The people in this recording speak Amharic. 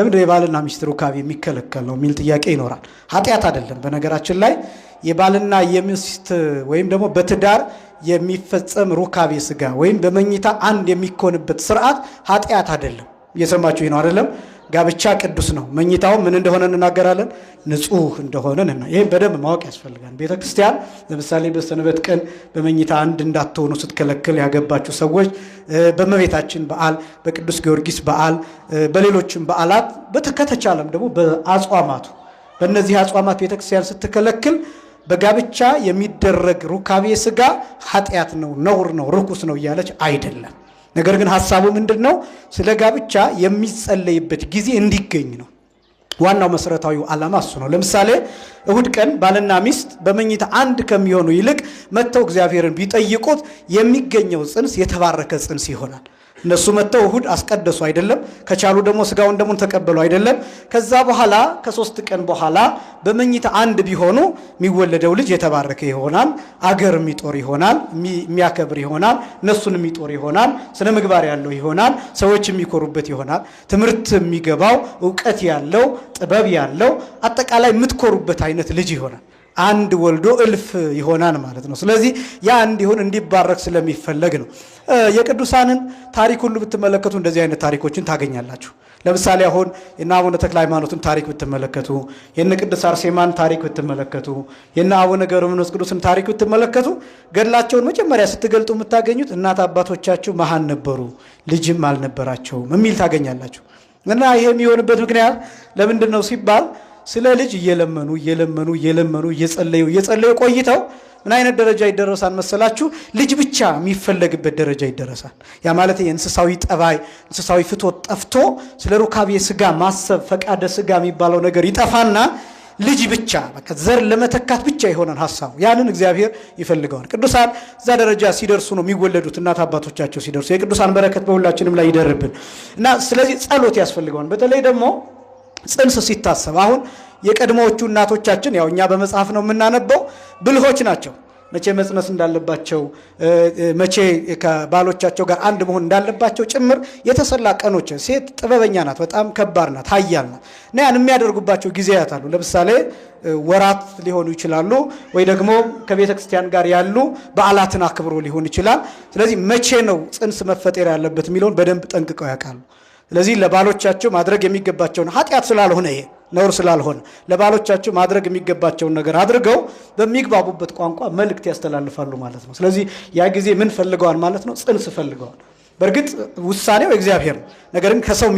ለምን የባልና ሚስት ሩካቤ የሚከለከል ነው የሚል ጥያቄ ይኖራል። ኃጢአት አይደለም። በነገራችን ላይ የባልና የሚስት ወይም ደግሞ በትዳር የሚፈጸም ሩካቤ ስጋ ወይም በመኝታ አንድ የሚኮንበት ስርዓት ኃጢአት አይደለም። እየሰማችሁ ነው አይደለም? ጋብቻ ቅዱስ ነው። መኝታው ምን እንደሆነ እንናገራለን፣ ንጹህ እንደሆነ እና ይሄን በደንብ ማወቅ ያስፈልጋል። ቤተክርስቲያን ለምሳሌ በሰንበት ቀን በመኝታ አንድ እንዳትሆኑ ስትከለክል ያገባችሁ ሰዎች በእመቤታችን በዓል፣ በቅዱስ ጊዮርጊስ በዓል፣ በሌሎችም በዓላት ከተቻለም ደግሞ በአጽዋማቱ በእነዚህ አጽዋማት ቤተክርስቲያን ስትከለክል በጋብቻ የሚደረግ ሩካቤ ስጋ ኃጢአት ነው፣ ነውር ነው፣ ርኩስ ነው እያለች አይደለም። ነገር ግን ሐሳቡ ምንድነው? ስለ ጋብቻ የሚጸለይበት ጊዜ እንዲገኝ ነው። ዋናው መሰረታዊው ዓላማ እሱ ነው። ለምሳሌ እሁድ ቀን ባልና ሚስት በመኝታ አንድ ከሚሆኑ ይልቅ መተው እግዚአብሔርን ቢጠይቁት የሚገኘው ጽንስ የተባረከ ጽንስ ይሆናል። እነሱ መተው እሁድ አስቀደሱ አይደለም፣ ከቻሉ ደግሞ ስጋውን ደሙን ተቀበሉ አይደለም። ከዛ በኋላ ከ3 ቀን በኋላ በመኝታ አንድ ቢሆኑ የሚወለደው ልጅ የተባረከ ይሆናል፣ አገር የሚጦር ይሆናል፣ የሚያከብር ይሆናል፣ እነሱን የሚጦር ይሆናል፣ ስነ ምግባር ያለው ይሆናል፣ ሰዎች የሚኮሩበት ይሆናል፣ ትምህርት የሚገባው ዕውቀት ያለው ጥበብ ያለው አጠቃላይ የምትኮሩበት አይነት ልጅ ይሆናል። አንድ ወልዶ እልፍ ይሆናል ማለት ነው። ስለዚህ ያ እንዲሆን እንዲባረክ ስለሚፈለግ ነው። የቅዱሳንን ታሪክ ሁሉ ብትመለከቱ እንደዚህ አይነት ታሪኮችን ታገኛላችሁ። ለምሳሌ አሁን የነ አቡነ ተክለ ሃይማኖትን ታሪክ ብትመለከቱ፣ የነ ቅድስት አርሴማን ታሪክ ብትመለከቱ፣ የነ አቡነ ገብረ መንፈስ ቅዱስን ታሪክ ብትመለከቱ ገድላቸውን መጀመሪያ ስትገልጡ የምታገኙት እናት አባቶቻቸው መሃን ነበሩ፣ ልጅም አልነበራቸውም የሚል ታገኛላችሁ። እና ይሄ የሚሆንበት ምክንያት ለምንድን ነው ሲባል ስለ ልጅ እየለመኑ እየጸለዩ ቆይተው ምን አይነት ደረጃ ይደረሳል መሰላችሁ? ልጅ ብቻ የሚፈለግበት ደረጃ ይደረሳል። ያ ማለት የእንስሳዊ ጠባይ እንስሳዊ ፍቶት ጠፍቶ ስለ ሩካቤ ስጋ ማሰብ ፈቃደ ስጋ የሚባለው ነገር ይጠፋና ልጅ ብቻ በቃ ዘር ለመተካት ብቻ ይሆናል ሐሳቡ። ያንን እግዚአብሔር ይፈልገዋል። ቅዱሳን እዛ ደረጃ ሲደርሱ ነው የሚወለዱት። እናት አባቶቻቸው ሲደርሱ የቅዱሳን በረከት በሁላችንም ላይ ይደርብን እና ስለዚህ ጸሎት ያስፈልገዋል። በተለይ ደግሞ ጽንስ ሲታሰብ አሁን የቀድሞዎቹ እናቶቻችን ያው እኛ በመጽሐፍ ነው የምናነበው ብልሆች ናቸው። መቼ መጽነስ እንዳለባቸው መቼ ከባሎቻቸው ጋር አንድ መሆን እንዳለባቸው ጭምር የተሰላ ቀኖች። ሴት ጥበበኛ ናት፣ በጣም ከባድ ናት፣ ኃያል ናት እና ያን የሚያደርጉባቸው ጊዜያት አሉ። ለምሳሌ ወራት ሊሆኑ ይችላሉ፣ ወይ ደግሞ ከቤተ ክርስቲያን ጋር ያሉ በዓላትን አክብሮ ሊሆን ይችላል። ስለዚህ መቼ ነው ጽንስ መፈጠር ያለበት የሚለውን በደንብ ጠንቅቀው ያውቃሉ። ስለዚህ ለባሎቻቸው ማድረግ የሚገባቸውን ኃጢአት ስላልሆነ ይሄ ነውር ስላልሆነ ለባሎቻቸው ማድረግ የሚገባቸውን ነገር አድርገው በሚግባቡበት ቋንቋ መልእክት ያስተላልፋሉ ማለት ነው። ስለዚህ ያ ጊዜ ምን ፈልገዋል ማለት ነው? ጽንስ ፈልገዋል። በእርግጥ ውሳኔው እግዚአብሔር ነው። ነገር ግን ከሰው